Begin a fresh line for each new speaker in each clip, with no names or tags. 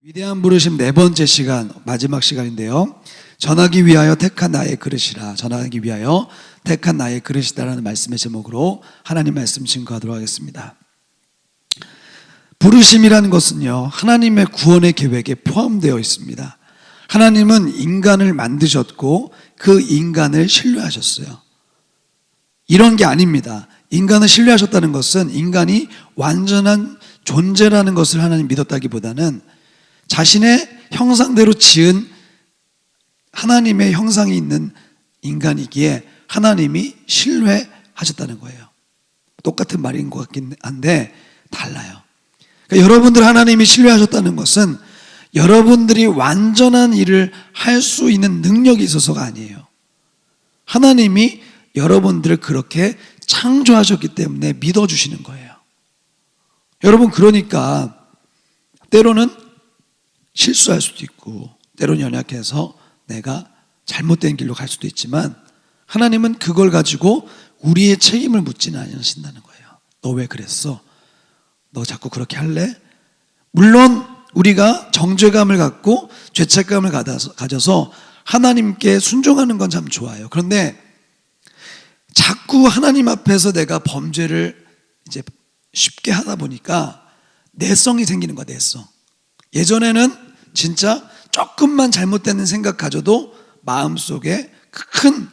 위대한 부르심 네 번째 시간, 마지막 시간인데요. 전하기 위하여 택한 나의 그릇이라, 전하기 위하여 택한 나의 그릇이다라는 말씀의 제목으로 하나님 말씀 증거하도록 하겠습니다. 부르심이라는 것은요, 하나님의 구원의 계획에 포함되어 있습니다. 하나님은 인간을 만드셨고 그 인간을 신뢰하셨어요. 이런 게 아닙니다. 인간을 신뢰하셨다는 것은 인간이 완전한 존재라는 것을 하나님 믿었다기보다는 자신의 형상대로 지은 하나님의 형상이 있는 인간이기에 하나님이 신뢰하셨다는 거예요. 똑같은 말인 것 같긴 한데 달라요. 그러니까 여러분들 하나님이 신뢰하셨다는 것은 여러분들이 완전한 일을 할 수 있는 능력이 있어서가 아니에요. 하나님이 여러분들을 그렇게 창조하셨기 때문에 믿어주시는 거예요. 여러분, 그러니까 때로는 실수할 수도 있고 때로는 연약해서 내가 잘못된 길로 갈 수도 있지만 하나님은 그걸 가지고 우리의 책임을 묻지는 않으신다는 거예요. 너 왜 그랬어? 너 자꾸 그렇게 할래? 물론 우리가 정죄감을 갖고 죄책감을 가져서 하나님께 순종하는 건 참 좋아요. 그런데 자꾸 하나님 앞에서 내가 범죄를 이제 쉽게 하다 보니까 내성이 생기는 거야, 내성. 예전에는 진짜 조금만 잘못되는 생각 가져도 마음속에 큰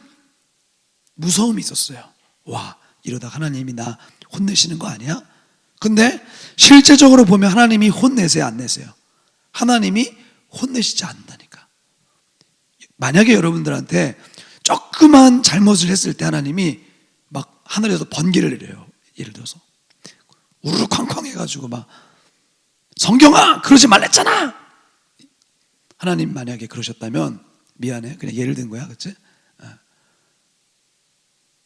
무서움이 있었어요. 와, 이러다 하나님이 나 혼내시는 거 아니야? 근데 실제적으로 보면 하나님이 혼내세요, 안 내세요? 하나님이 혼내시지 않는다니까. 만약에 여러분들한테 조그만 잘못을 했을 때 하나님이 막 하늘에서 번개를 내려요. 예를 들어서 우르르 쾅쾅 해가지고 막 성경아 그러지 말랬잖아. 하나님 만약에 그러셨다면 미안해, 그냥 예를 든 거야, 그치?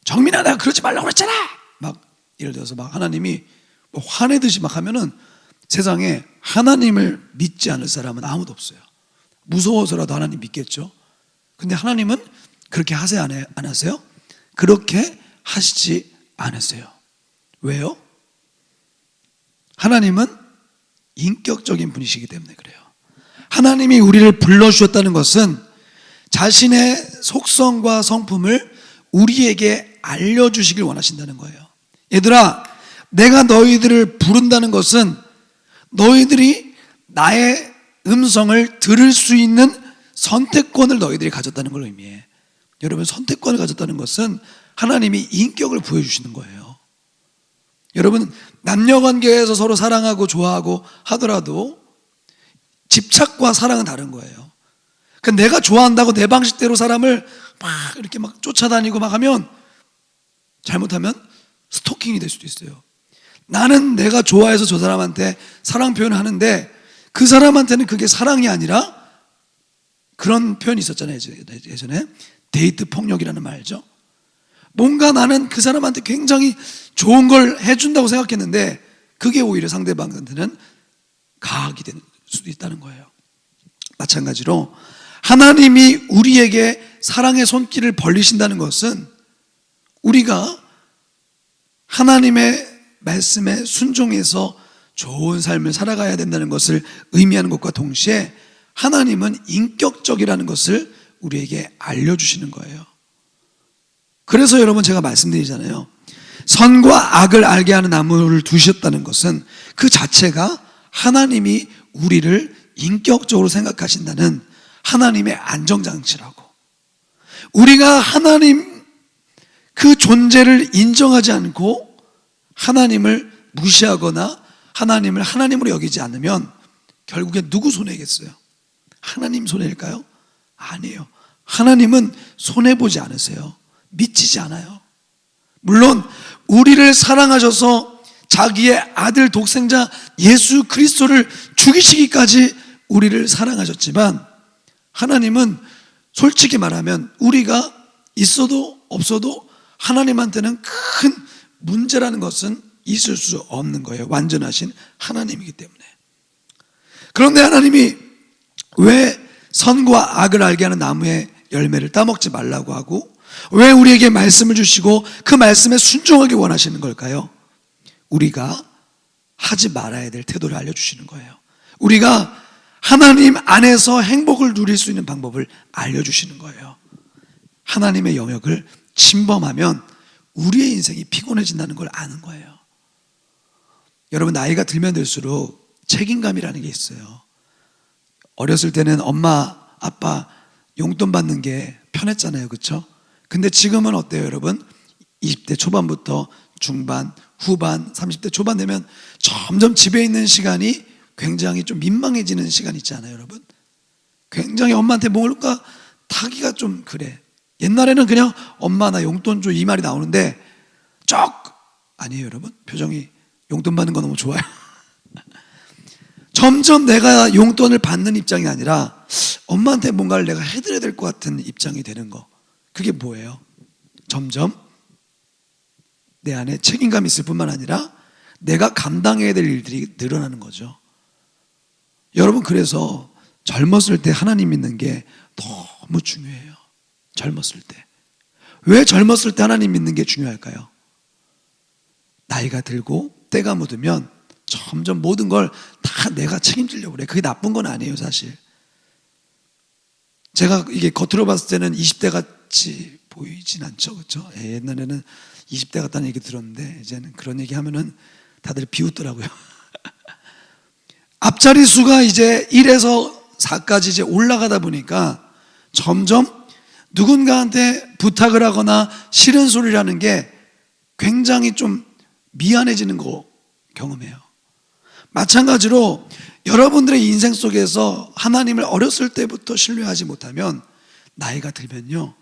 정민아 내가 그러지 말라고 그랬잖아. 막 예를 들어서 막 하나님이 뭐 화내듯이 막 하면은 세상에 하나님을 믿지 않을 사람은 아무도 없어요. 무서워서라도 하나님 믿겠죠. 근데 하나님은 그렇게 하세요, 안 하세요? 그렇게 하시지 않으세요. 왜요? 하나님은 인격적인 분이시기 때문에 그래요. 하나님이 우리를 불러주셨다는 것은 자신의 속성과 성품을 우리에게 알려주시길 원하신다는 거예요. 얘들아, 내가 너희들을 부른다는 것은 너희들이 나의 음성을 들을 수 있는 선택권을 너희들이 가졌다는 걸 의미해. 여러분, 선택권을 가졌다는 것은 하나님이 인격을 보여주시는 거예요. 여러분, 남녀관계에서 서로 사랑하고 좋아하고 하더라도 집착과 사랑은 다른 거예요. 그러니까 내가 좋아한다고 내 방식대로 사람을 막 이렇게 막 쫓아다니고 막 하면 잘못하면 스토킹이 될 수도 있어요. 나는 내가 좋아해서 저 사람한테 사랑 표현을 하는데 그 사람한테는 그게 사랑이 아니라 그런 표현이 있었잖아요. 예전에 데이트 폭력이라는 말 알죠? 뭔가 나는 그 사람한테 굉장히 좋은 걸 해준다고 생각했는데 그게 오히려 상대방한테는 가학이 되는 수도 있다는 거예요. 마찬가지로 하나님이 우리에게 사랑의 손길을 벌리신다는 것은 우리가 하나님의 말씀에 순종해서 좋은 삶을 살아가야 된다는 것을 의미하는 것과 동시에 하나님은 인격적이라는 것을 우리에게 알려주시는 거예요. 그래서 여러분 제가 말씀드리잖아요. 선과 악을 알게 하는 나무를 두셨다는 것은 그 자체가 하나님이 우리를 인격적으로 생각하신다는 하나님의 안정장치라고. 우리가 하나님 그 존재를 인정하지 않고 하나님을 무시하거나 하나님을 하나님으로 여기지 않으면 결국에 누구 손해겠어요? 하나님 손해일까요? 아니에요. 하나님은 손해보지 않으세요. 미치지 않아요. 물론 우리를 사랑하셔서 자기의 아들 독생자 예수 그리스도를 죽이시기까지 우리를 사랑하셨지만 하나님은 솔직히 말하면 우리가 있어도 없어도 하나님한테는 큰 문제라는 것은 있을 수 없는 거예요. 완전하신 하나님이기 때문에. 그런데 하나님이 왜 선과 악을 알게 하는 나무의 열매를 따먹지 말라고 하고 왜 우리에게 말씀을 주시고 그 말씀에 순종하기 원하시는 걸까요? 우리가 하지 말아야 될 태도를 알려주시는 거예요. 우리가 하나님 안에서 행복을 누릴 수 있는 방법을 알려주시는 거예요. 하나님의 영역을 침범하면 우리의 인생이 피곤해진다는 걸 아는 거예요. 여러분, 나이가 들면 들수록 책임감이라는 게 있어요. 어렸을 때는 엄마, 아빠 용돈 받는 게 편했잖아요. 그렇죠? 근데 지금은 어때요, 여러분? 20대 초반부터 중반, 후반, 30대 초반 되면 점점 집에 있는 시간이 굉장히 좀 민망해지는 시간 있지 않아요, 여러분? 굉장히 엄마한테 뭘까 타기가 좀 그래. 옛날에는 그냥 엄마 나 용돈 줘 이 말이 나오는데 아니에요, 여러분? 표정이 용돈 받는 거 너무 좋아요. 점점 내가 용돈을 받는 입장이 아니라 엄마한테 뭔가를 내가 해드려야 될 것 같은 입장이 되는 거. 그게 뭐예요? 점점 내 안에 책임감이 있을 뿐만 아니라 내가 감당해야 될 일들이 늘어나는 거죠. 여러분, 그래서 젊었을 때 하나님 믿는 게 너무 중요해요. 젊었을 때. 왜 젊었을 때 하나님 믿는 게 중요할까요? 나이가 들고 때가 묻으면 점점 모든 걸 다 내가 책임지려고 그래. 그게 나쁜 건 아니에요, 사실. 제가 이게 겉으로 봤을 때는 20대 같이 보이진 않죠, 그렇죠? 옛날에는 20대 같다는 얘기 들었는데 이제는 그런 얘기 하면은 다들 비웃더라고요. 앞자리 수가 이제 1에서 4까지 이제 올라가다 보니까 점점 누군가한테 부탁을 하거나 싫은 소리라는 게 굉장히 좀 미안해지는 거 경험해요. 마찬가지로 여러분들의 인생 속에서 하나님을 어렸을 때부터 신뢰하지 못하면 나이가 들면요,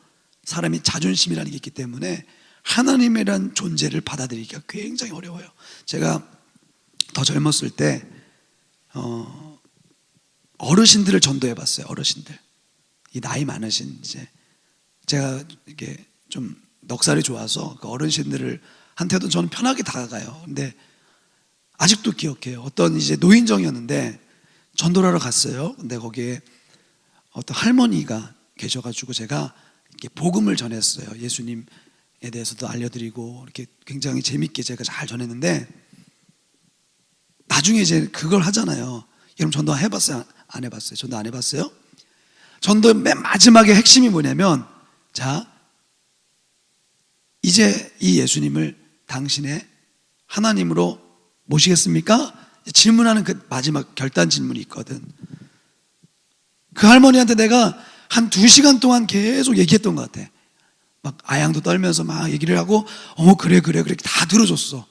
사람이 자존심이라는 게 있기 때문에 하나님이란 존재를 받아들이기가 굉장히 어려워요. 제가 더 젊었을 때 어르신들을 전도해 봤어요. 어르신들, 이 나이 많으신, 이제 제가 이게 좀 넉살이 좋아서 그 어르신들을 한테도 저는 편하게 다가가요. 근데 아직도 기억해요. 어떤 이제 노인정이었는데 전도를 하러 갔어요. 근데 거기에 어떤 할머니가 계셔가지고 제가 이렇게 복음을 전했어요. 예수님에 대해서도 알려드리고 이렇게 굉장히 재밌게 제가 잘 전했는데, 나중에 이제 그걸 하잖아요. 여러분, 전도 해봤어요? 안 해봤어요? 전도 안 해봤어요? 전도 맨 마지막에 핵심이 뭐냐면, 자, 이제 이 예수님을 당신의 하나님으로 모시겠습니까? 질문하는 그 마지막 결단 질문이 있거든. 그 할머니한테 내가 한 2시간 동안 계속 얘기했던 것 같아. 막 아양도 떨면서 막 얘기를 하고, 그래 다 들어줬어.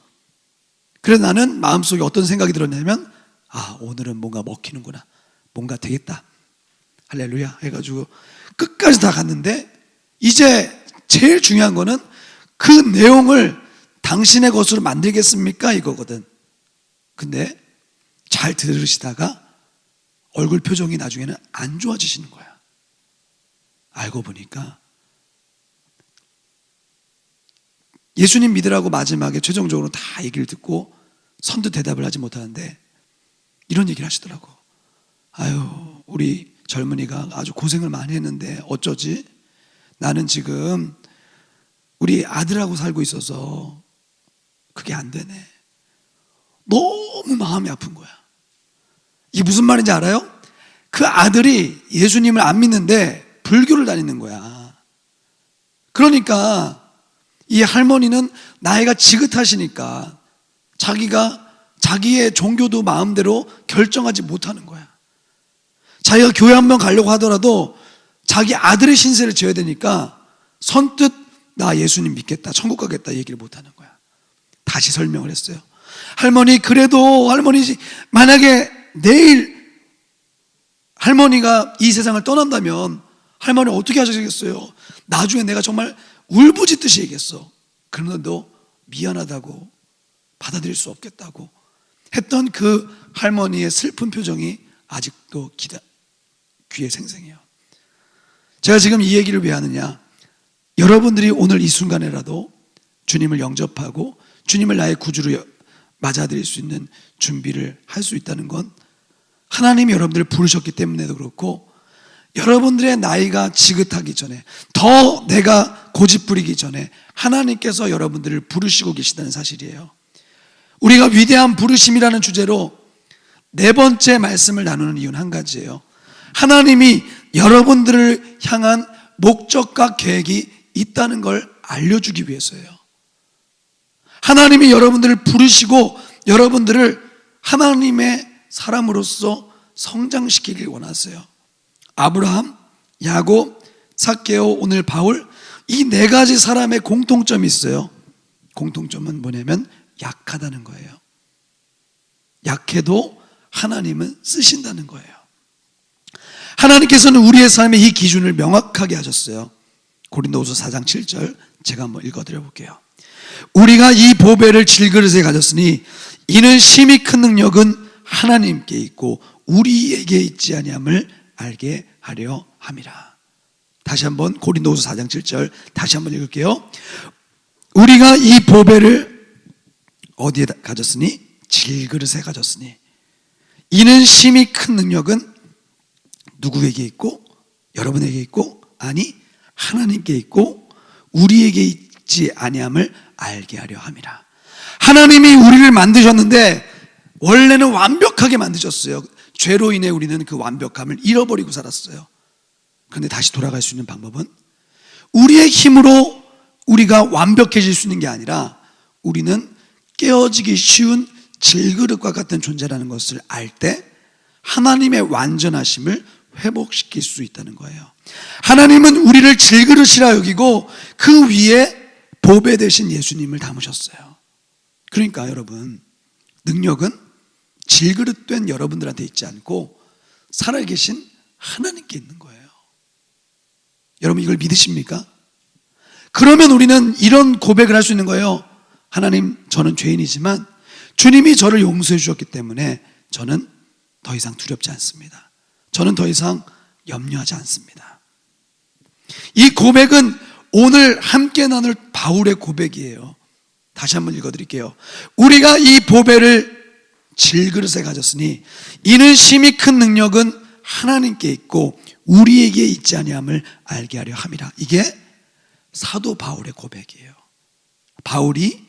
그래서 나는 마음속에 어떤 생각이 들었냐면, 오늘은 뭔가 먹히는구나, 뭔가 되겠다, 할렐루야 해가지고 끝까지 다 갔는데, 이제 제일 중요한 거는 그 내용을 당신의 것으로 만들겠습니까? 이거거든. 근데 잘 들으시다가 얼굴 표정이 나중에는 안 좋아지시는 거야. 알고 보니까 예수님 믿으라고 마지막에 최종적으로 다 얘기를 듣고 선뜻 대답을 하지 못하는데 이런 얘기를 하시더라고. 우리 젊은이가 아주 고생을 많이 했는데 어쩌지? 나는 지금 우리 아들하고 살고 있어서 그게 안 되네. 너무 마음이 아픈 거야. 이게 무슨 말인지 알아요? 그 아들이 예수님을 안 믿는데 불교를 다니는 거야. 그러니까 이 할머니는 나이가 지긋하시니까 자기가 자기의 종교도 마음대로 결정하지 못하는 거야. 자기가 교회 한번 가려고 하더라도 자기 아들의 신세를 져야 되니까 선뜻 나 예수님 믿겠다, 천국 가겠다 얘기를 못하는 거야. 다시 설명을 했어요. 할머니, 그래도 할머니 만약에 내일 할머니가 이 세상을 떠난다면 할머니 어떻게 하시겠어요? 나중에 내가 정말 울부짖듯이 얘기했어. 그런데도 미안하다고, 받아들일 수 없겠다고 했던 그 할머니의 슬픈 표정이 아직도 귀에 생생해요. 제가 지금 이 얘기를 왜 하느냐, 여러분들이 오늘 이 순간에라도 주님을 영접하고 주님을 나의 구주로 맞아들일 수 있는 준비를 할 수 있다는 건 하나님이 여러분들을 부르셨기 때문에도 그렇고, 여러분들의 나이가 지긋하기 전에, 더 내가 고집부리기 전에 하나님께서 여러분들을 부르시고 계시다는 사실이에요. 우리가 위대한 부르심이라는 주제로 네 번째 말씀을 나누는 이유는 한 가지예요. 하나님이 여러분들을 향한 목적과 계획이 있다는 걸 알려주기 위해서예요. 하나님이 여러분들을 부르시고 여러분들을 하나님의 사람으로서 성장시키길 원하세요. 아브라함, 야곱, 삭개오, 오늘 바울, 이 네 가지 사람의 공통점이 있어요. 공통점은 뭐냐면 약하다는 거예요. 약해도 하나님은 쓰신다는 거예요. 하나님께서는 우리의 삶의 이 기준을 명확하게 하셨어요. 고린도후서 4장 7절 제가 한번 읽어드려 볼게요. 우리가 이 보배를 질그릇에 가졌으니 이는 심히 큰 능력은 하나님께 있고 우리에게 있지 아니함을 알게 하려 함이라. 다시 한번 고린도후서 4장 7절 다시 한번 읽을게요. 우리가 이 보배를 어디에 가졌으니? 질그릇에 가졌으니 이는 심히 큰 능력은 누구에게 있고 여러분에게 있고 아니 하나님께 있고 우리에게 있지 아니함을 알게 하려 함이라. 하나님이 우리를 만드셨는데 원래는 완벽하게 만드셨어요. 죄로 인해 우리는 그 완벽함을 잃어버리고 살았어요. 그런데 다시 돌아갈 수 있는 방법은 우리의 힘으로 우리가 완벽해질 수 있는 게 아니라 우리는 깨어지기 쉬운 질그릇과 같은 존재라는 것을 알 때 하나님의 완전하심을 회복시킬 수 있다는 거예요. 하나님은 우리를 질그릇이라 여기고 그 위에 보배 되신 예수님을 담으셨어요. 그러니까 여러분, 능력은 질그릇된 여러분들한테 있지 않고 살아계신 하나님께 있는 거예요. 여러분 이걸 믿으십니까? 그러면 우리는 이런 고백을 할 수 있는 거예요. 하나님, 저는 죄인이지만 주님이 저를 용서해 주셨기 때문에 저는 더 이상 두렵지 않습니다. 저는 더 이상 염려하지 않습니다. 이 고백은 오늘 함께 나눌 바울의 고백이에요. 다시 한번 읽어드릴게요. 우리가 이 보배를 질그릇에 가졌으니 이는 심히 큰 능력은 하나님께 있고 우리에게 있지 아니함을 알게 하려 함이라. 이게 사도 바울의 고백이에요. 바울이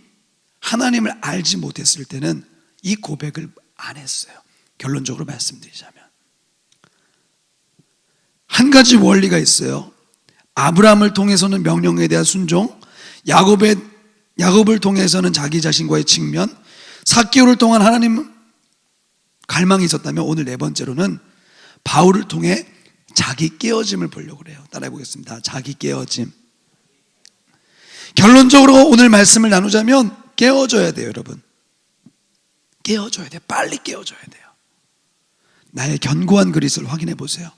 하나님을 알지 못했을 때는 이 고백을 안 했어요. 결론적으로 말씀드리자면 한 가지 원리가 있어요. 아브라함을 통해서는 명령에 대한 순종, 야곱을 통해서는 자기 자신과의 직면, 삭개오를 통한 하나님 갈망이 있었다면 오늘 네 번째로는 바울을 통해 자기 깨어짐을 보려고 그래요. 따라해 보겠습니다. 자기 깨어짐. 결론적으로 오늘 말씀을 나누자면 깨어져야 돼요, 여러분. 깨어져야 돼요. 빨리 깨어져야 돼요. 나의 견고한 그릿을 확인해 보세요.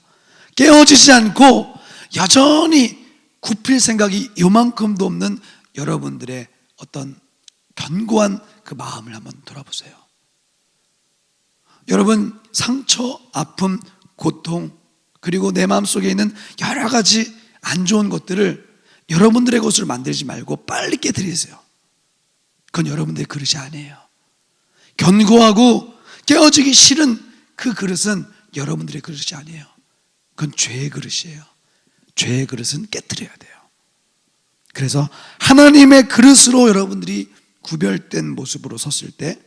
깨어지지 않고 여전히 굽힐 생각이 요만큼도 없는 여러분들의 어떤 견고한 그 마음을 한번 돌아보세요. 여러분, 상처, 아픔, 고통, 그리고 내 마음속에 있는 여러 가지 안 좋은 것들을 여러분들의 것으로 만들지 말고 빨리 깨뜨리세요. 그건 여러분들의 그릇이 아니에요. 견고하고 깨어지기 싫은 그 그릇은 여러분들의 그릇이 아니에요. 그건 죄의 그릇이에요. 죄의 그릇은 깨뜨려야 돼요. 그래서 하나님의 그릇으로 여러분들이 구별된 모습으로 섰을 때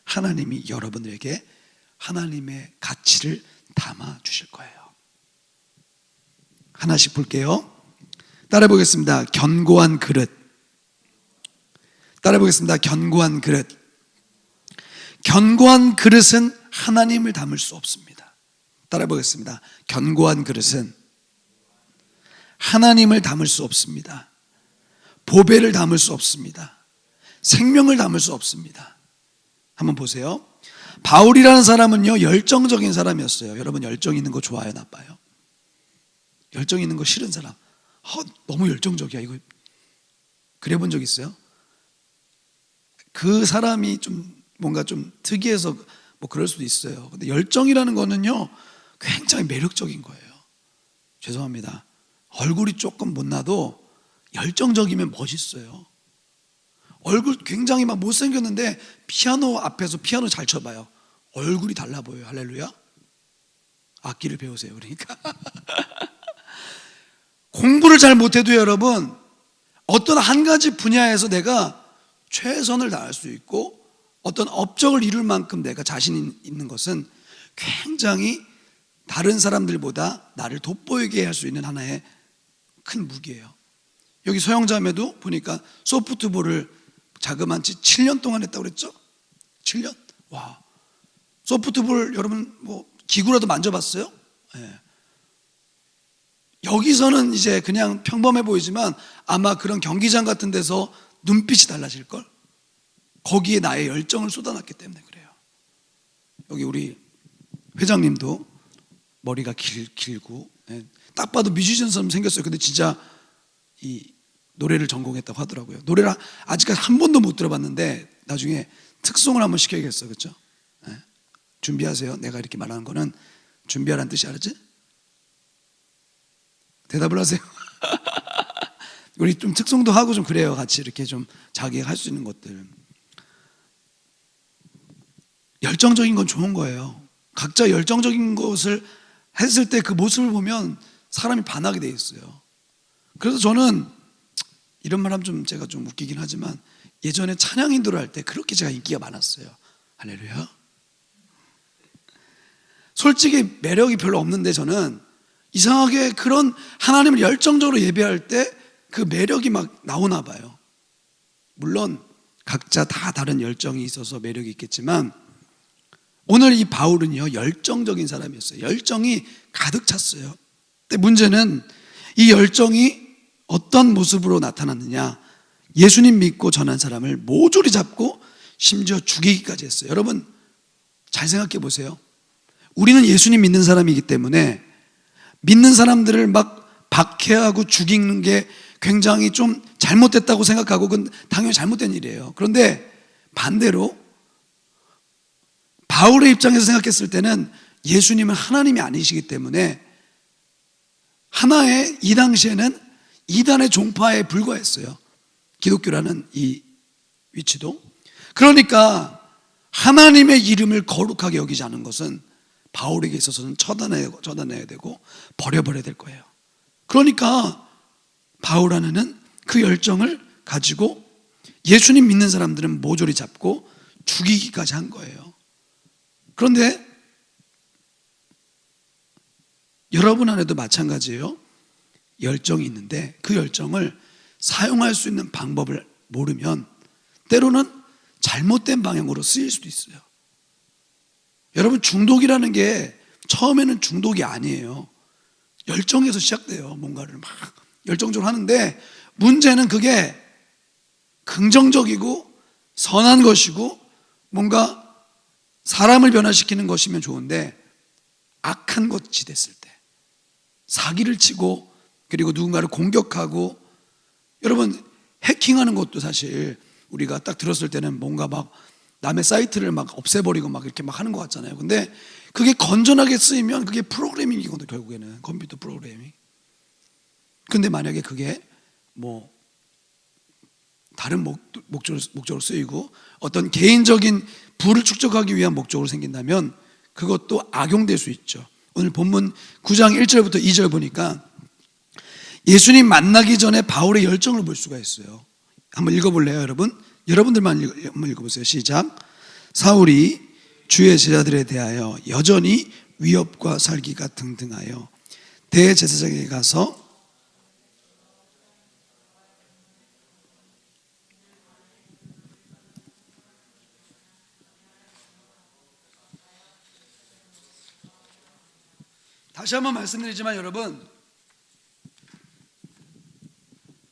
하나님이 여러분들에게 하나님의 가치를 담아 주실 거예요. 하나씩 볼게요. 따라 보겠습니다. 견고한 그릇. 따라 보겠습니다. 견고한 그릇. 견고한 그릇은 하나님을 담을 수 없습니다. 따라 보겠습니다. 견고한 그릇은 하나님을 담을 수 없습니다. 보배를 담을 수 없습니다. 생명을 담을 수 없습니다. 한번 보세요. 바울이라는 사람은요, 열정적인 사람이었어요. 여러분, 열정 있는 거 좋아요, 나빠요? 열정 있는 거 싫은 사람. 너무 열정적이야. 이거 그래 본 적 있어요? 그 사람이 좀 뭔가 좀 특이해서 뭐 그럴 수도 있어요. 근데 열정이라는 거는요, 굉장히 매력적인 거예요. 죄송합니다. 얼굴이 조금 못나도 열정적이면 멋있어요. 얼굴 굉장히 막 못생겼는데 피아노 앞에서 피아노 잘 쳐봐요. 얼굴이 달라 보여요. 할렐루야. 악기를 배우세요. 그러니까 공부를 잘 못해도 여러분, 어떤 한 가지 분야에서 내가 최선을 다할 수 있고 어떤 업적을 이룰 만큼 내가 자신 있는 것은 굉장히 다른 사람들보다 나를 돋보이게 할 수 있는 하나의 큰 무기예요. 여기 소형자매도 보니까 소프트볼을 자그만치 7년 동안 했다고 그랬죠? 7년? 와, 소프트볼 여러분 뭐 기구라도 만져봤어요? 네. 여기서는 이제 그냥 평범해 보이지만 아마 그런 경기장 같은 데서 눈빛이 달라질걸? 거기에 나의 열정을 쏟아놨기 때문에 그래요. 여기 우리 회장님도 머리가 길고 딱 봐도 뮤지션처럼 생겼어요. 근데 진짜 이 노래를 전공했다고 하더라고요. 노래를 아직까지 한 번도 못 들어봤는데 나중에 특송을 한번 시켜야겠어. 그렇죠? 준비하세요. 내가 이렇게 말하는 거는 준비하라는 뜻이 알았지? 대답을 하세요. 우리 좀 특송도 하고 좀 그래요. 같이 이렇게 좀 자기가 할 수 있는 것들. 열정적인 건 좋은 거예요. 각자 열정적인 것을 했을 때 그 모습을 보면 사람이 반하게 돼 있어요. 그래서 저는 이런 말 하면 좀 제가 좀 웃기긴 하지만 예전에 찬양 인도를 할 때 그렇게 제가 인기가 많았어요. 할렐루야. 솔직히 매력이 별로 없는데 저는 이상하게 그런 하나님을 열정적으로 예배할 때 그 매력이 막 나오나 봐요. 물론 각자 다 다른 열정이 있어서 매력이 있겠지만 오늘 이 바울은요 열정적인 사람이었어요. 열정이 가득 찼어요. 근데 문제는 이 열정이 어떤 모습으로 나타났느냐, 예수님 믿고 전한 사람을 모조리 잡고 심지어 죽이기까지 했어요. 여러분 잘 생각해 보세요. 우리는 예수님 믿는 사람이기 때문에 믿는 사람들을 막 박해하고 죽이는 게 굉장히 좀 잘못됐다고 생각하고 그건 당연히 잘못된 일이에요. 그런데 반대로 바울의 입장에서 생각했을 때는 예수님은 하나님이 아니시기 때문에 하나의 이 당시에는 이단의 종파에 불과했어요. 기독교라는 이 위치도. 그러니까 하나님의 이름을 거룩하게 여기지 않은 것은 바울에게 있어서는 처단해야 되고 버려버려야 될 거예요. 그러니까 바울 안에는 그 열정을 가지고 예수님 믿는 사람들은 모조리 잡고 죽이기까지 한 거예요. 그런데 여러분 안에도 마찬가지예요. 열정이 있는데 그 열정을 사용할 수 있는 방법을 모르면 때로는 잘못된 방향으로 쓰일 수도 있어요. 여러분 중독이라는 게 처음에는 중독이 아니에요. 열정에서 시작돼요. 뭔가를 막 열정적으로 하는데 문제는 그게 긍정적이고 선한 것이고 뭔가 사람을 변화시키는 것이면 좋은데 악한 것이 됐을 때 사기를 치고 그리고 누군가를 공격하고 여러분 해킹하는 것도 사실 우리가 딱 들었을 때는 뭔가 막 남의 사이트를 막 없애버리고 막 이렇게 막 하는 것 같잖아요. 근데 그게 건전하게 쓰이면 그게 프로그래밍이거든요. 결국에는 컴퓨터 프로그래밍. 근데 만약에 그게 뭐 다른 목적으로 쓰이고 어떤 개인적인 부를 축적하기 위한 목적으로 생긴다면 그것도 악용될 수 있죠. 오늘 본문 9장 1절부터 2절 보니까 예수님 만나기 전에 바울의 열정을 볼 수가 있어요. 한번 읽어볼래요, 여러분? 여러분들만 한번 읽어보세요. 시작. 사울이 주의 제자들에 대하여 여전히 위협과 살기가 등등하여 대제사장에게 가서 다시 한번 말씀드리지만 여러분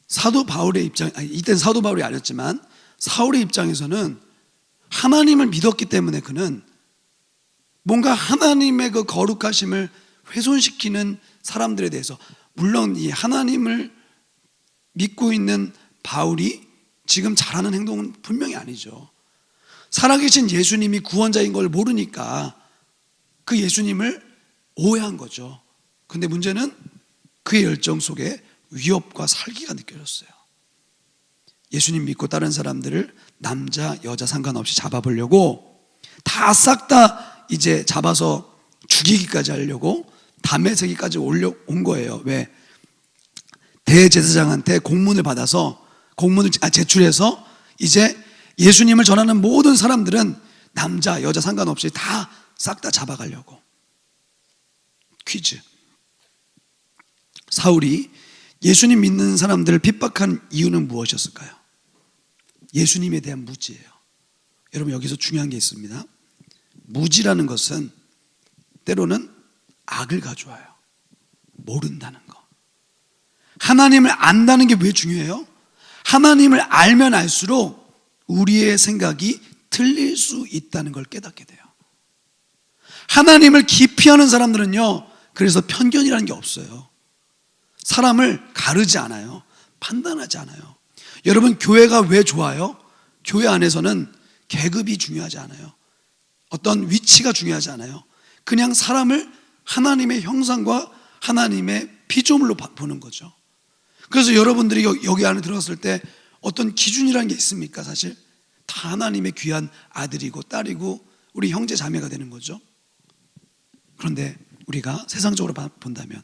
사도 바울의 입장, 이때는 사도 바울이 아니었지만 사울의 입장에서는 하나님을 믿었기 때문에 그는 뭔가 하나님의 그 거룩하심을 훼손시키는 사람들에 대해서 물론 이 하나님을 믿고 있는 바울이 지금 잘하는 행동은 분명히 아니죠. 살아계신 예수님이 구원자인 걸 모르니까 그 예수님을 오해한 거죠. 근데 문제는 그의 열정 속에 위협과 살기가 느껴졌어요. 예수님 믿고 다른 사람들을 남자 여자 상관없이 잡아보려고 다 싹 다 이제 잡아서 죽이기까지 하려고 담에색이까지 온 거예요. 왜? 대제사장한테 공문을 받아서 공문을 제출해서 이제 예수님을 전하는 모든 사람들은 남자 여자 상관없이 다 싹 다 잡아가려고. 퀴즈. 사울이 예수님 믿는 사람들을 핍박한 이유는 무엇이었을까요? 예수님에 대한 무지예요. 여러분, 여기서 중요한 게 있습니다. 무지라는 것은 때로는 악을 가져와요. 모른다는 거. 하나님을 안다는 게 왜 중요해요? 하나님을 알면 알수록 우리의 생각이 틀릴 수 있다는 걸 깨닫게 돼요. 하나님을 기피하는 사람들은요, 그래서 편견이라는 게 없어요. 사람을 가르지 않아요. 판단하지 않아요. 여러분, 교회가 왜 좋아요? 교회 안에서는 계급이 중요하지 않아요. 어떤 위치가 중요하지 않아요. 그냥 사람을 하나님의 형상과 하나님의 피조물로 보는 거죠. 그래서 여러분들이 여기 안에 들어갔을 때 어떤 기준이라는 게 있습니까? 사실 다 하나님의 귀한 아들이고 딸이고 우리 형제 자매가 되는 거죠. 그런데 우리가 세상적으로 본다면,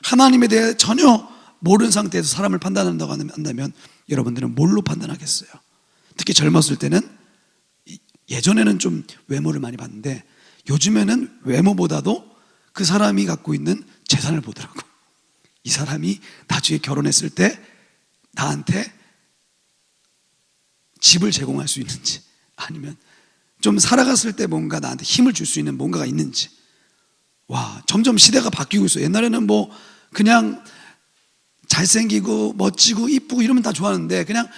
하나님에 대해 전혀 모르는 상태에서 사람을 판단한다고 한다면 여러분들은 뭘로 판단하겠어요? 특히 젊었을 때는, 예전에는 좀 외모를 많이 봤는데 요즘에는 외모보다도 그 사람이 갖고 있는 재산을 보더라고. 이 사람이 나중에 결혼했을 때 나한테 집을 제공할 수 있는지, 아니면 좀 살아갔을 때 뭔가 나한테 힘을 줄 수 있는 뭔가가 있는지. 와, 점점 시대가 바뀌고 있어요. 옛날에는 뭐 그냥 잘생기고 멋지고 이쁘고 이러면 다 좋아하는데, 그냥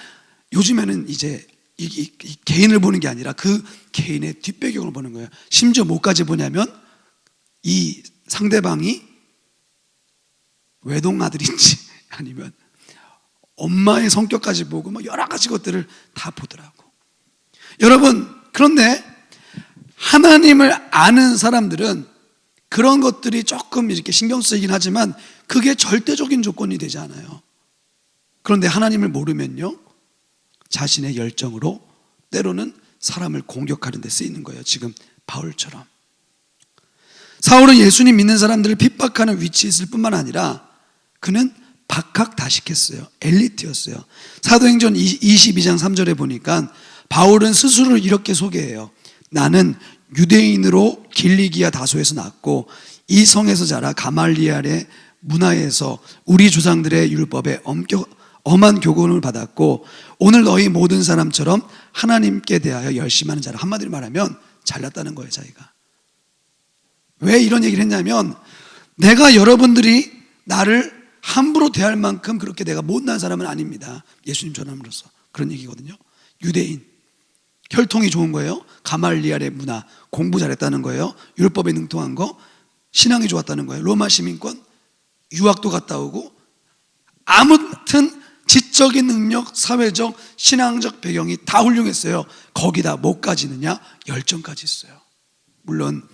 요즘에는 이제 이 개인을 보는 게 아니라 그 개인의 뒷배경을 보는 거예요. 심지어 뭐까지 보냐면 이 상대방이 외동아들인지 아니면 엄마의 성격까지 보고 뭐 여러 가지 것들을 다 보더라고. 여러분, 그런데 하나님을 아는 사람들은 그런 것들이 조금 이렇게 신경 쓰이긴 하지만 그게 절대적인 조건이 되지 않아요. 그런데 하나님을 모르면요, 자신의 열정으로 때로는 사람을 공격하는 데 쓰이는 거예요. 지금 바울처럼. 사울은 예수님 믿는 사람들을 핍박하는 위치에 있을 뿐만 아니라 그는 박학다식했어요. 엘리트였어요. 사도행전 22장 3절에 보니까 바울은 스스로를 이렇게 소개해요. 나는 유대인으로 길리기아 다소에서 났고 이 성에서 자라 가말리엘의 문화에서 우리 조상들의 율법에 엄한 교훈을 받았고 오늘 너희 모든 사람처럼 하나님께 대하여 열심하는 자라. 한마디로 말하면 잘났다는 거예요. 자기가 왜 이런 얘기를 했냐면, 내가 여러분들이 나를 함부로 대할 만큼 그렇게 내가 못난 사람은 아닙니다. 예수님 전함으로써 그런 얘기거든요. 유대인, 혈통이 좋은 거예요. 가말리엘의 문화, 공부 잘했다는 거예요. 율법에 능통한 거, 신앙이 좋았다는 거예요. 로마 시민권, 유학도 갔다 오고, 아무튼 지적인 능력, 사회적, 신앙적 배경이 다 훌륭했어요. 거기다 뭐까지 있느냐? 열정까지 있어요. 물론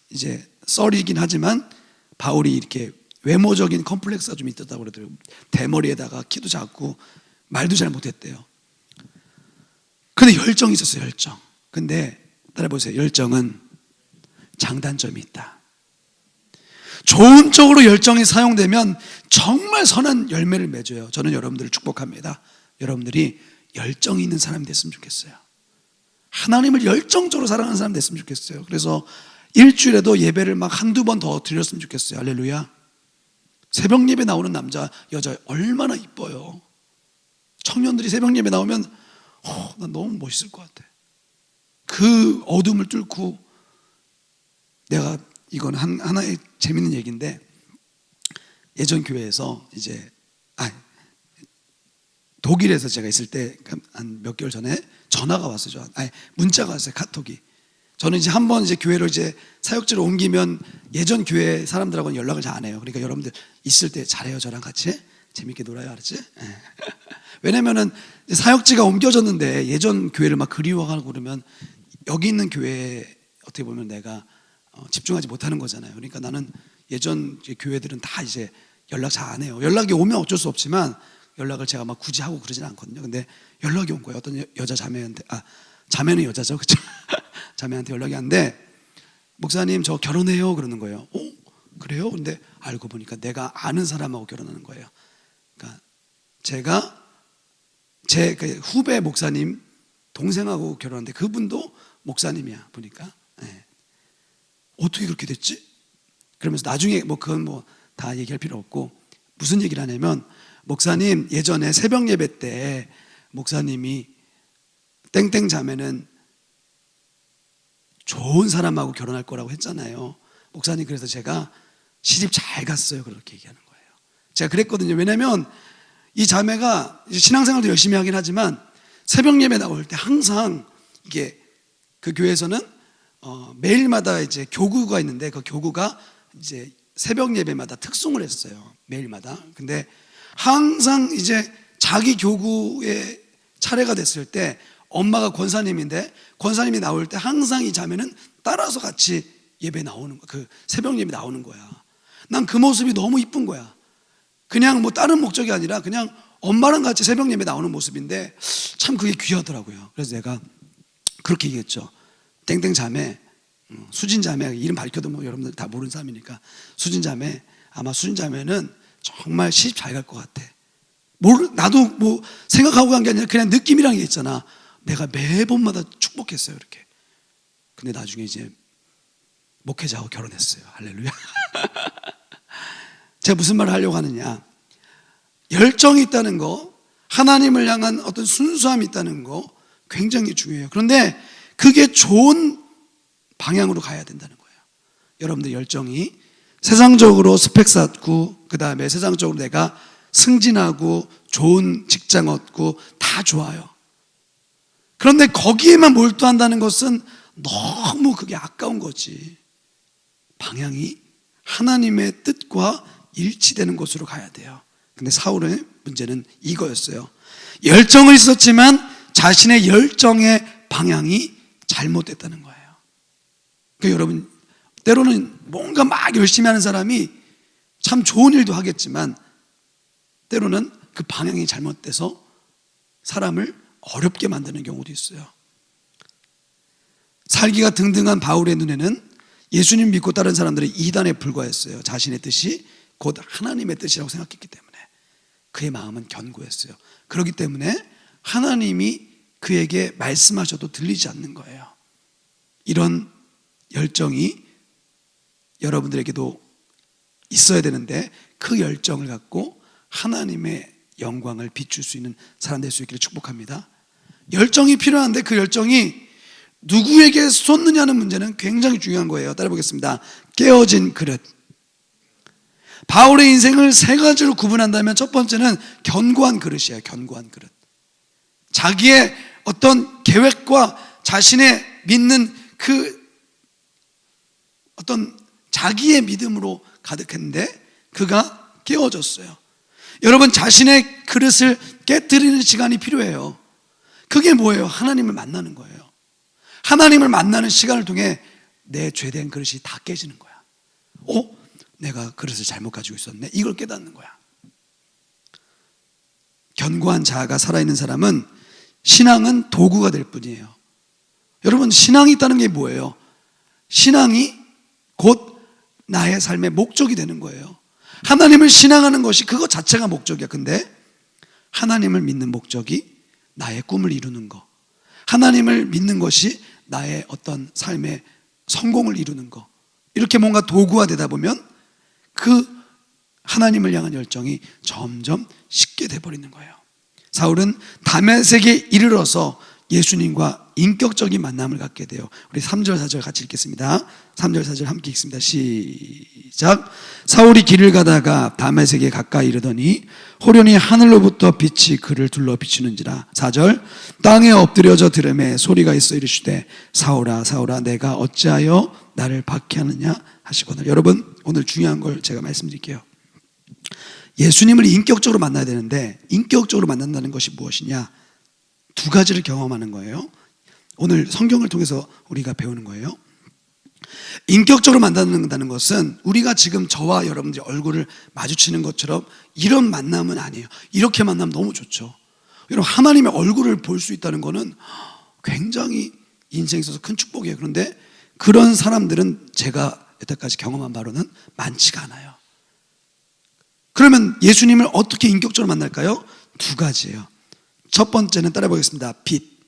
이제 썰이긴 하지만 바울이 이렇게 외모적인 컴플렉스가 좀 있었다고 그러더라고요. 대머리에다가 키도 작고 말도 잘 못했대요. 근데 열정이 있었어요. 열정. 근데 따라보세요. 열정은 장단점이 있다. 좋은 쪽으로 열정이 사용되면 정말 선한 열매를 맺어요. 저는 여러분들을 축복합니다. 여러분들이 열정이 있는 사람이 됐으면 좋겠어요. 하나님을 열정적으로 사랑하는 사람이 됐으면 좋겠어요. 그래서 일주일에도 예배를 막 한두 번 더 드렸으면 좋겠어요. 할렐루야. 새벽 예배 나오는 남자, 여자 얼마나 이뻐요. 청년들이 새벽 예배 나오면 난 너무 멋있을 것 같아. 그 어둠을 뚫고, 내가 이건 하나의 재밌는 얘기인데, 예전 교회에서 이제 독일에서 제가 있을 때 한 몇 개월 전에 전화가 왔어요. 문자가 왔어요. 카톡이. 저는 이제 한번 이제 교회로 이제 사역지로 옮기면 예전 교회 사람들하고는 연락을 잘 안 해요. 그러니까 여러분들 있을 때 잘해요. 저랑 같이 재밌게 놀아요. 알았지? 왜냐면은 사역지가 옮겨졌는데 예전 교회를 막 그리워하고 그러면 여기 있는 교회에 어떻게 보면 내가 집중하지 못하는 거잖아요. 그러니까 나는 예전 교회들은 다 이제 연락 잘 안 해요. 연락이 오면 어쩔 수 없지만 연락을 제가 막 굳이 하고 그러진 않거든요. 근데 연락이 온 거예요. 어떤 여자 자매한테, 자매는 여자죠, 그렇죠? 자매한테 연락이 왔는데, 목사님 저 결혼해요 그러는 거예요. 그래요? 근데 알고 보니까 내가 아는 사람하고 결혼하는 거예요. 그러니까 제가 제 후배 목사님 동생하고 결혼하는데 그분도 목사님이야 보니까. 네. 어떻게 그렇게 됐지? 그러면서 나중에 그건 다 얘기할 필요 없고, 무슨 얘기를 하냐면, 목사님 예전에 새벽 예배 때 목사님이 땡땡 자매는 좋은 사람하고 결혼할 거라고 했잖아요. 목사님 그래서 제가 시집 잘 갔어요, 그렇게 얘기하는 거예요. 제가 그랬거든요. 왜냐면 이 자매가 신앙생활도 열심히 하긴 하지만 새벽 예배 나올 때 항상 이게 그 교회에서는 매일마다 이제 교구가 있는데 그 교구가 이제 새벽 예배마다 특송을 했어요. 매일마다. 근데 항상 이제 자기 교구의 차례가 됐을 때 엄마가 권사님인데 권사님이 나올 때 항상 이 자매는 따라서 같이 예배 나오는 거야. 그 새벽 예배 나오는 거야. 난 그 모습이 너무 이쁜 거야. 그냥 다른 목적이 아니라 그냥 엄마랑 같이 새벽 예배 나오는 모습인데 참 그게 귀하더라고요. 그래서 내가 그렇게 얘기했죠. 땡땡 자매, 수진 자매, 이름 밝혀도 여러분들 다 모르는 사람이니까, 수진 자매, 아마 수진 자매는 정말 시집 잘 갈 것 같아. 나도 생각하고 간 게 아니라 그냥 느낌이란 게 있잖아. 내가 매번마다 축복했어요, 이렇게. 근데 나중에 이제 목회자하고 결혼했어요. 할렐루야. 제가 무슨 말을 하려고 하느냐, 열정이 있다는 거, 하나님을 향한 어떤 순수함이 있다는 거 굉장히 중요해요. 그런데 그게 좋은 방향으로 가야 된다는 거예요. 여러분들 열정이 세상적으로 스펙 쌓고, 그 다음에 세상적으로 내가 승진하고 좋은 직장 얻고 다 좋아요. 그런데 거기에만 몰두한다는 것은 너무 그게 아까운 거지. 방향이 하나님의 뜻과 일치되는 곳으로 가야 돼요. 근데 사울의 문제는 이거였어요. 열정은 있었지만 자신의 열정의 방향이 잘못됐다는 거예요. 그러니까 여러분, 때로는 뭔가 막 열심히 하는 사람이 참 좋은 일도 하겠지만 때로는 그 방향이 잘못돼서 사람을 어렵게 만드는 경우도 있어요. 살기가 등등한 바울의 눈에는 예수님 믿고 따른 사람들의 이단에 불과했어요. 자신의 뜻이 곧 하나님의 뜻이라고 생각했기 때문에. 그의 마음은 견고했어요. 그렇기 때문에 하나님이 그에게 말씀하셔도 들리지 않는 거예요. 이런 열정이 여러분들에게도 있어야 되는데 그 열정을 갖고 하나님의 영광을 비출 수 있는 사람 될 수 있기를 축복합니다. 열정이 필요한데 그 열정이 누구에게 쏟느냐는 문제는 굉장히 중요한 거예요. 따라 보겠습니다. 깨어진 그릇. 바울의 인생을 세 가지로 구분한다면 첫 번째는 견고한 그릇이에요. 견고한 그릇. 자기의 어떤 계획과 자신의 믿는 그 어떤 자기의 믿음으로 가득했는데 그가 깨어졌어요. 여러분, 자신의 그릇을 깨트리는 시간이 필요해요. 그게 뭐예요? 하나님을 만나는 거예요. 하나님을 만나는 시간을 통해 내 죄된 그릇이 다 깨지는 거야. 내가 그릇을 잘못 가지고 있었네. 이걸 깨닫는 거야. 견고한 자아가 살아있는 사람은 신앙은 도구가 될 뿐이에요. 여러분, 신앙이 있다는 게 뭐예요? 신앙이 곧 나의 삶의 목적이 되는 거예요. 하나님을 신앙하는 것이 그것 자체가 목적이야. 근데 하나님을 믿는 목적이 나의 꿈을 이루는 거, 하나님을 믿는 것이 나의 어떤 삶의 성공을 이루는 거, 이렇게 뭔가 도구화 되다 보면 그 하나님을 향한 열정이 점점 식게 돼버리는 거예요. 사울은 다메섹에 이르러서 예수님과 인격적인 만남을 갖게 돼요. 우리 3절 4절 같이 읽겠습니다. 3절 4절 함께 읽습니다. 시작. 사울이 길을 가다가 다메섹에 가까이 이르더니 호련히 하늘로부터 빛이 그를 둘러 비추는지라. 4절. 땅에 엎드려져 들음에 소리가 있어 이르시되 사울아 사울아 내가 어찌하여 나를 박해하느냐 하시거늘. 여러분, 오늘 중요한 걸 제가 말씀드릴게요. 예수님을 인격적으로 만나야 되는데 인격적으로 만난다는 것이 무엇이냐? 두 가지를 경험하는 거예요. 오늘 성경을 통해서 우리가 배우는 거예요. 인격적으로 만난다는 것은 우리가 지금 저와 여러분들이 얼굴을 마주치는 것처럼 이런 만남은 아니에요. 이렇게 만나면 너무 좋죠. 여러분, 하나님의 얼굴을 볼 수 있다는 것은 굉장히 인생에 있어서 큰 축복이에요. 그런데 그런 사람들은 제가 여태까지 경험한 바로는 많지가 않아요. 그러면 예수님을 어떻게 인격적으로 만날까요? 두 가지예요. 첫 번째는 따라해보겠습니다. 빛.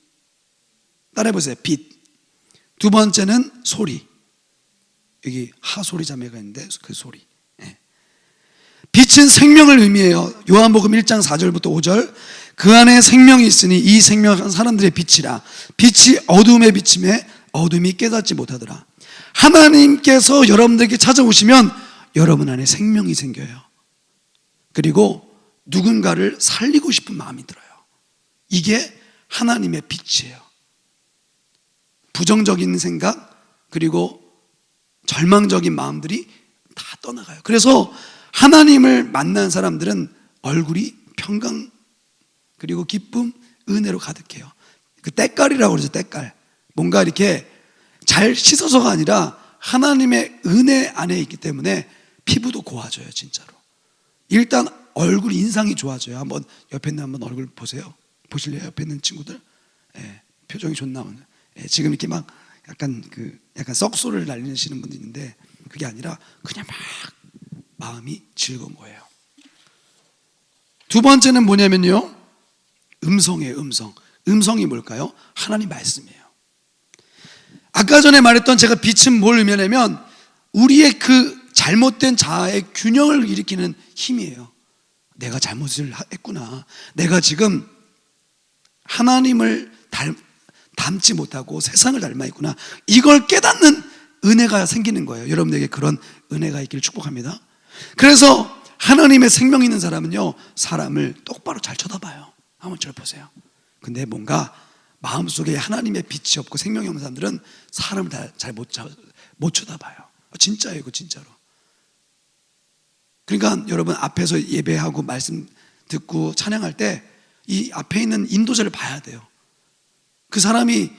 따라해보세요. 빛. 두 번째는 소리. 여기 하소리 자매가 있는데 그 소리. 예. 빛은 생명을 의미해요. 요한복음 1장 4절부터 5절. 그 안에 생명이 있으니 이 생명은 사람들의 빛이라. 빛이 어둠에 비침에 어둠이 깨닫지 못하더라. 하나님께서 여러분들에게 찾아오시면 여러분 안에 생명이 생겨요. 그리고 누군가를 살리고 싶은 마음이 들어요. 이게 하나님의 빛이에요. 부정적인 생각 그리고 절망적인 마음들이 다 떠나가요. 그래서 하나님을 만난 사람들은 얼굴이 평강 그리고 기쁨, 은혜로 가득해요. 그 때깔이라고 그러죠. 때깔. 뭔가 이렇게 잘 씻어서가 아니라 하나님의 은혜 안에 있기 때문에 피부도 고와져요. 진짜로. 일단 얼굴 인상이 좋아져요. 한번 옆에 있는 한번 얼굴 보세요. 보실래요? 옆에 있는 친구들? 예, 표정이 좋나 오늘. 예, 지금 이렇게 막 약간 썩소를 날리시는 분도 있는데 그게 아니라 그냥 막 마음이 즐거운 거예요. 두 번째는 뭐냐면요, 음성이에요. 음성이 뭘까요? 하나님 말씀이에요. 아까 전에 말했던 제가 빛은 뭘 의미하냐면 우리의 그 잘못된 자아의 균형을 일으키는 힘이에요. 내가 잘못을 했구나. 내가 지금 하나님을 닮지 못하고 세상을 닮아 있구나. 이걸 깨닫는 은혜가 생기는 거예요. 여러분에게 그런 은혜가 있기를 축복합니다. 그래서 하나님의 생명 있는 사람은요, 사람을 똑바로 잘 쳐다봐요. 한번 저를 보세요. 근데 뭔가 마음속에 하나님의 빛이 없고 생명이 없는 사람들은 사람을 잘 못 쳐다봐요. 진짜예요. 이거 진짜로. 그러니까 여러분 앞에서 예배하고 말씀 듣고 찬양할 때 이 앞에 있는 인도자를 봐야 돼요. 그 사람이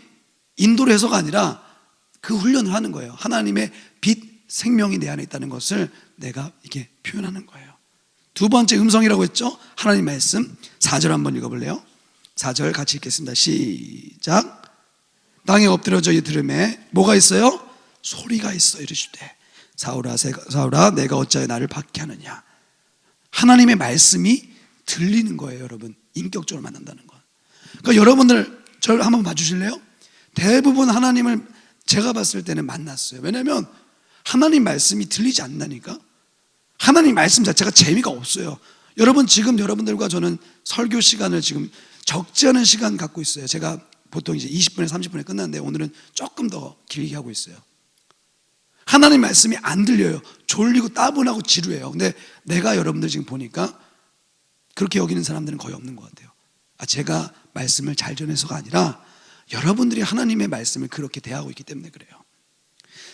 인도를 해서가 아니라 그 훈련을 하는 거예요. 하나님의 빛, 생명이 내 안에 있다는 것을 내가 이렇게 표현하는 거예요. 두 번째 음성이라고 했죠. 하나님 말씀 4절 한번 읽어볼래요? 4절 같이 읽겠습니다. 시작. 땅에 엎드려져 들음에 뭐가 있어요? 소리가 있어 이르시되 사울아 내가 어찌하여 나를 박해하느냐. 하나님의 말씀이 들리는 거예요. 여러분, 인격적으로 만난다는 것. 그러니까 여러분들 저를 한번 봐주실래요? 대부분 하나님을 제가 봤을 때는 만났어요. 왜냐하면 하나님 말씀이 들리지 않는다니까. 하나님 말씀 자체가 재미가 없어요. 여러분, 지금 여러분들과 저는 설교 시간을 지금 적지 않은 시간 갖고 있어요. 제가 보통 이제 20분에 30분에 끝나는데 오늘은 조금 더 길게 하고 있어요. 하나님 말씀이 안 들려요. 졸리고 따분하고 지루해요. 근데 내가 여러분들 지금 보니까 그렇게 여기는 사람들은 거의 없는 것 같아요. 제가 말씀을 잘 전해서가 아니라 여러분들이 하나님의 말씀을 그렇게 대하고 있기 때문에 그래요.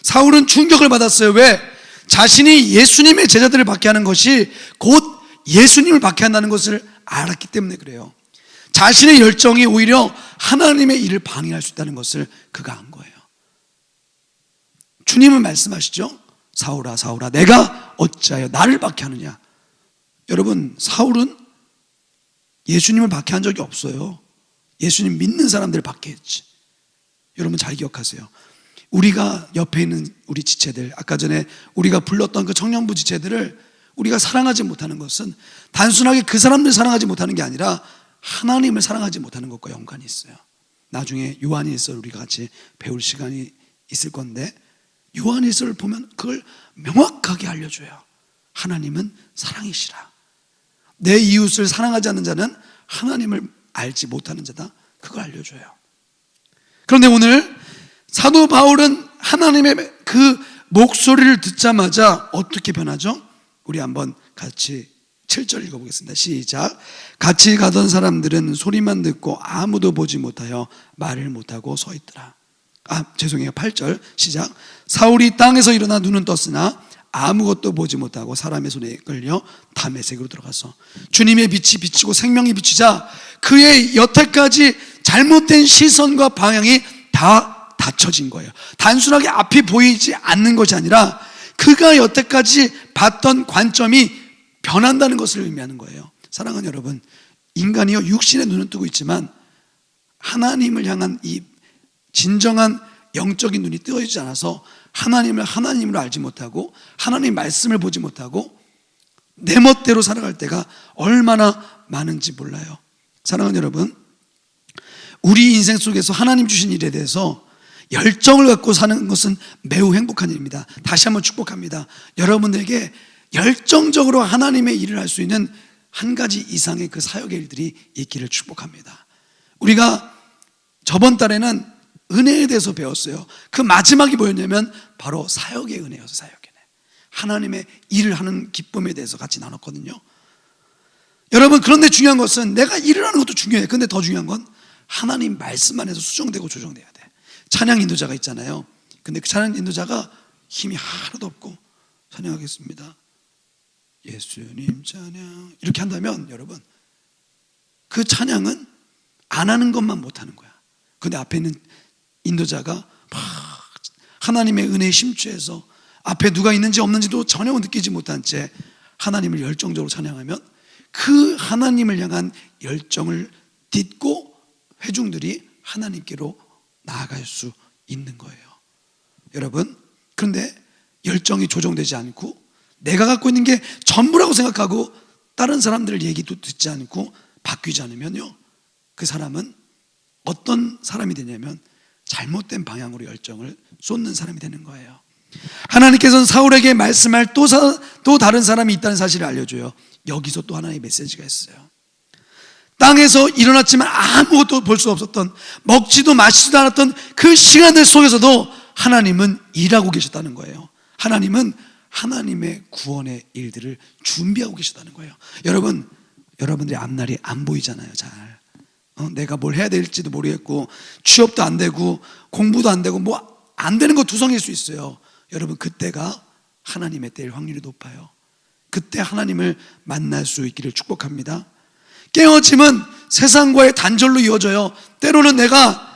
사울은 충격을 받았어요. 왜? 자신이 예수님의 제자들을 박해하는 것이 곧 예수님을 박해한다는 것을 알았기 때문에 그래요. 자신의 열정이 오히려 하나님의 일을 방해할 수 있다는 것을 그가 안 거예요. 주님은 말씀하시죠. 사울아 사울아 내가 어찌하여 나를 박해하느냐. 여러분, 사울은 예수님을 박해한 적이 없어요. 예수님 믿는 사람들을 박해했지. 여러분 잘 기억하세요. 우리가 옆에 있는 우리 지체들, 아까 전에 우리가 불렀던 그 청년부 지체들을 우리가 사랑하지 못하는 것은 단순하게 그 사람들 사랑하지 못하는 게 아니라 하나님을 사랑하지 못하는 것과 연관이 있어요. 나중에 요한일서를 우리가 같이 배울 시간이 있을 건데 요한일서를 보면 그걸 명확하게 알려줘요. 하나님은 사랑이시라. 내 이웃을 사랑하지 않는 자는 하나님을 알지 못하는 자다. 그걸 알려줘요. 그런데 오늘 사도 바울은 하나님의 그 목소리를 듣자마자 어떻게 변하죠? 우리 한번 같이 7절 읽어보겠습니다. 시작. 같이 가던 사람들은 소리만 듣고 아무도 보지 못하여 말을 못하고 서 있더라. 죄송해요. 8절 시작. 사울이 땅에서 일어나 눈은 떴으나 아무것도 보지 못하고 사람의 손에 끌려 다메섹으로 들어가서 주님의 빛이 비치고 생명이 비치자 그의 여태까지 잘못된 시선과 방향이 다 닫혀진 거예요. 단순하게 앞이 보이지 않는 것이 아니라 그가 여태까지 봤던 관점이 변한다는 것을 의미하는 거예요. 사랑하는 여러분, 인간이요 육신의 눈은 뜨고 있지만 하나님을 향한 이 진정한 영적인 눈이 뜨어지지 않아서 하나님을 하나님으로 알지 못하고 하나님 말씀을 보지 못하고 내 멋대로 살아갈 때가 얼마나 많은지 몰라요. 사랑하는 여러분, 우리 인생 속에서 하나님 주신 일에 대해서 열정을 갖고 사는 것은 매우 행복한 일입니다. 다시 한번 축복합니다. 여러분들에게 열정적으로 하나님의 일을 할 수 있는 한 가지 이상의 그 사역의 일들이 있기를 축복합니다. 우리가 저번 달에는 은혜에 대해서 배웠어요. 그 마지막이 뭐였냐면 바로 사역의 은혜였어요. 사역의 은혜. 하나님의 일을 하는 기쁨에 대해서 같이 나눴거든요. 여러분, 그런데 중요한 것은 내가 일을 하는 것도 중요해요. 근데 더 중요한 건 하나님 말씀 안에서 수정되고 조정돼야 돼. 찬양 인도자가 있잖아요. 근데 그 찬양 인도자가 힘이 하나도 없고 찬양하겠습니다, 예수님 찬양, 이렇게 한다면 여러분, 그 찬양은 안 하는 것만 못하는 거야. 근데 앞에 있는 인도자가 막 하나님의 은혜에 심취해서 앞에 누가 있는지 없는지도 전혀 느끼지 못한 채 하나님을 열정적으로 찬양하면 그 하나님을 향한 열정을 딛고 회중들이 하나님께로 나아갈 수 있는 거예요. 여러분, 그런데 열정이 조정되지 않고 내가 갖고 있는 게 전부라고 생각하고 다른 사람들 얘기도 듣지 않고 바뀌지 않으면요, 그 사람은 어떤 사람이 되냐면 잘못된 방향으로 열정을 쏟는 사람이 되는 거예요. 하나님께서는 사울에게 말씀할 또 다른 사람이 있다는 사실을 알려줘요. 여기서 또 하나의 메시지가 있어요. 땅에서 일어났지만 아무것도 볼 수 없었던, 먹지도 마시지도 않았던 그 시간들 속에서도 하나님은 일하고 계셨다는 거예요. 하나님은 하나님의 구원의 일들을 준비하고 계셨다는 거예요. 여러분, 여러분들의 앞날이 안 보이잖아요. 잘 내가 뭘 해야 될지도 모르겠고 취업도 안 되고 공부도 안 되고 뭐 안 되는 거 두성일 수 있어요. 여러분, 그때가 하나님의 때일 확률이 높아요. 그때 하나님을 만날 수 있기를 축복합니다. 깨어짐은 세상과의 단절로 이어져요. 때로는 내가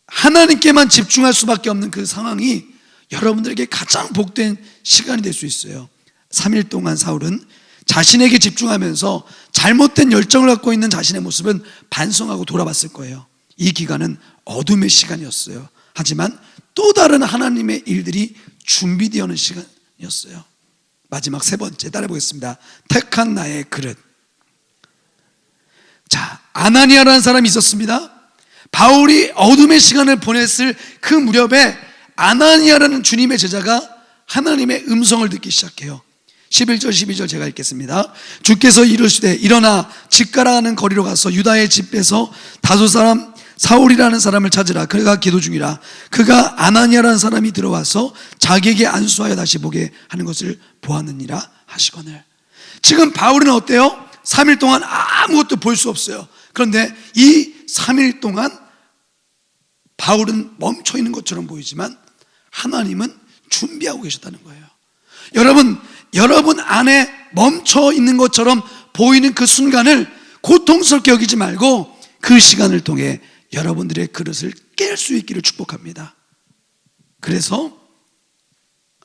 하나님께만 집중할 수밖에 없는 그 상황이 여러분들에게 가장 복된 시간이 될 수 있어요. 3일 동안 사울은 자신에게 집중하면서 잘못된 열정을 갖고 있는 자신의 모습은 반성하고 돌아봤을 거예요. 이 기간은 어둠의 시간이었어요. 하지만 또 다른 하나님의 일들이 준비되어 오는 시간이었어요. 마지막 세 번째, 따라해보겠습니다. 택한 나의 그릇. 자, 아나니아라는 사람이 있었습니다. 바울이 어둠의 시간을 보냈을 그 무렵에 아나니아라는 주님의 제자가 하나님의 음성을 듣기 시작해요. 11절 12절 제가 읽겠습니다. 주께서 이르시되 일어나 집 가라 하는 거리로 가서 유다의 집에서 다소 사람 사울이라는 사람을 찾으라. 그가 기도 중이라. 그가 아나니아라는 사람이 들어와서 자기에게 안수하여 다시 보게 하는 것을 보았느니라 하시거늘. 지금 바울은 어때요? 3일 동안 아무것도 볼 수 없어요. 그런데 이 3일 동안 바울은 멈춰 있는 것처럼 보이지만 하나님은 준비하고 계셨다는 거예요. 여러분 안에 멈춰 있는 것처럼 보이는 그 순간을 고통스럽게 여기지 말고 그 시간을 통해 여러분들의 그릇을 깰 수 있기를 축복합니다. 그래서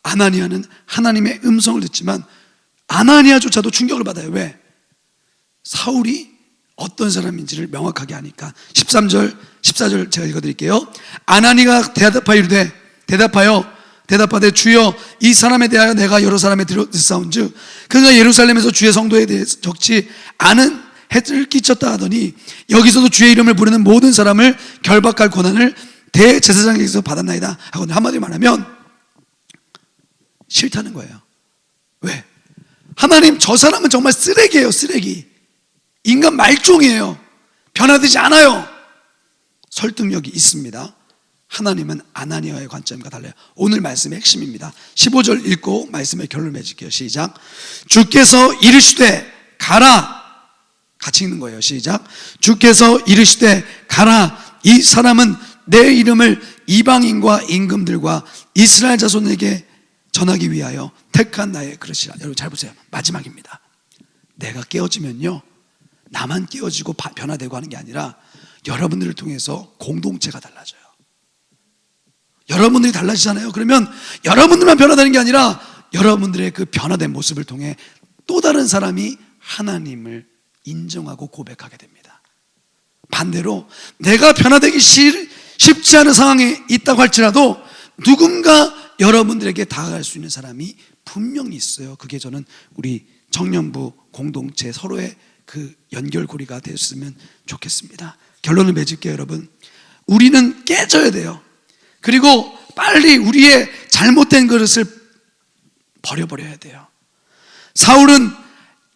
아나니아는 하나님의 음성을 듣지만 아나니아조차도 충격을 받아요. 왜? 사울이 어떤 사람인지를 명확하게 아니까. 13절 14절 제가 읽어드릴게요. 아나니아가 대답하되 주여, 이 사람에 대하여 내가 여러 사람에 듣사온즉 그가 예루살렘에서 주의 성도에 대해서 적지 않은 해를 끼쳤다 하더니 여기서도 주의 이름을 부르는 모든 사람을 결박할 권한을 대제사장에게서 받았나이다 하고, 한마디로 말하면 싫다는 거예요. 왜? 하나님, 저 사람은 정말 쓰레기예요. 쓰레기. 인간 말종이에요. 변화되지 않아요. 설득력이 있습니다. 하나님은 아나니아의 관점과 달라요. 오늘 말씀의 핵심입니다. 15절 읽고 말씀의 결론을 맺을게요. 시작. 주께서 이르시되 가라. 같이 읽는 거예요. 시작. 주께서 이르시되 가라. 이 사람은 내 이름을 이방인과 임금들과 이스라엘 자손에게 전하기 위하여 택한 나의 그릇이라. 여러분 잘 보세요. 마지막입니다. 내가 깨어지면요, 나만 깨어지고 변화되고 하는 게 아니라 여러분들을 통해서 공동체가 달라져요. 여러분들이 달라지잖아요. 그러면 여러분들만 변화되는 게 아니라 여러분들의 그 변화된 모습을 통해 또 다른 사람이 하나님을 인정하고 고백하게 됩니다. 반대로 내가 변화되기 쉽지 않은 상황에 있다고 할지라도 누군가 여러분들에게 다가갈 수 있는 사람이 분명히 있어요. 그게 저는 우리 청년부 공동체 서로의 그 연결고리가 됐으면 좋겠습니다. 결론을 맺을게요. 여러분, 우리는 깨져야 돼요. 그리고 빨리 우리의 잘못된 그릇을 버려버려야 돼요. 사울은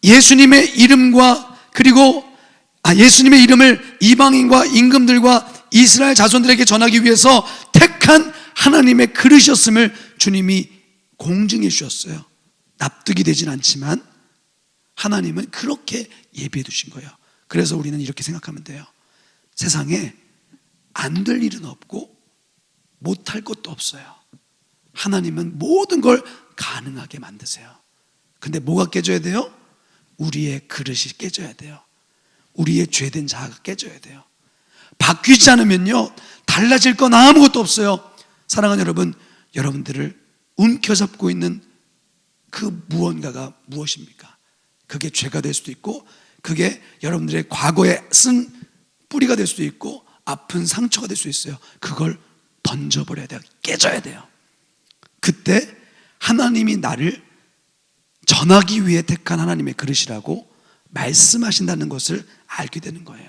예수님의 이름과 그리고 예수님의 이름을 이방인과 임금들과 이스라엘 자손들에게 전하기 위해서 택한 하나님의 그릇이었음을 주님이 공증해 주셨어요. 납득이 되진 않지만 하나님은 그렇게 예비해 두신 거예요. 그래서 우리는 이렇게 생각하면 돼요. 세상에 안 될 일은 없고 못할 것도 없어요. 하나님은 모든 걸 가능하게 만드세요. 근데 뭐가 깨져야 돼요? 우리의 그릇이 깨져야 돼요. 우리의 죄된 자아가 깨져야 돼요. 바뀌지 않으면요, 달라질 건 아무것도 없어요. 사랑하는 여러분, 여러분들을 움켜잡고 있는 그 무언가가 무엇입니까? 그게 죄가 될 수도 있고, 그게 여러분들의 과거에 쓴 뿌리가 될 수도 있고, 아픈 상처가 될 수 있어요. 그걸 던져버려야 돼요. 깨져야 돼요. 그때 하나님이 나를 전하기 위해 택한 하나님의 그릇이라고 말씀하신다는 것을 알게 되는 거예요.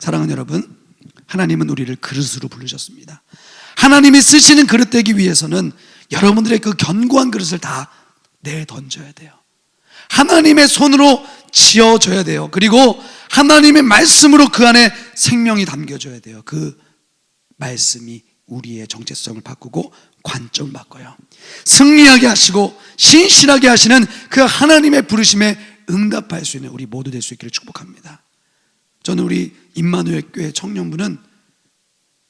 사랑하는 여러분, 하나님은 우리를 그릇으로 부르셨습니다. 하나님이 쓰시는 그릇 되기 위해서는 여러분들의 그 견고한 그릇을 다 내던져야 돼요. 하나님의 손으로 지어져야 돼요. 그리고 하나님의 말씀으로 그 안에 생명이 담겨져야 돼요. 그 말씀이 우리의 정체성을 바꾸고 관점을 바꿔요. 승리하게 하시고 신실하게 하시는 그 하나님의 부르심에 응답할 수 있는 우리 모두 될 수 있기를 축복합니다. 저는 우리 임마누엘 교회 청년부는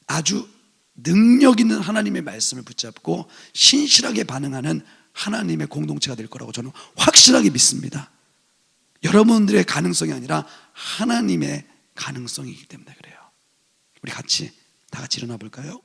아주 능력 있는 하나님의 말씀을 붙잡고 신실하게 반응하는 하나님의 공동체가 될 거라고 저는 확실하게 믿습니다. 여러분들의 가능성이 아니라 하나님의 가능성이기 때문에 그래요. 우리 다 같이 일어나 볼까요?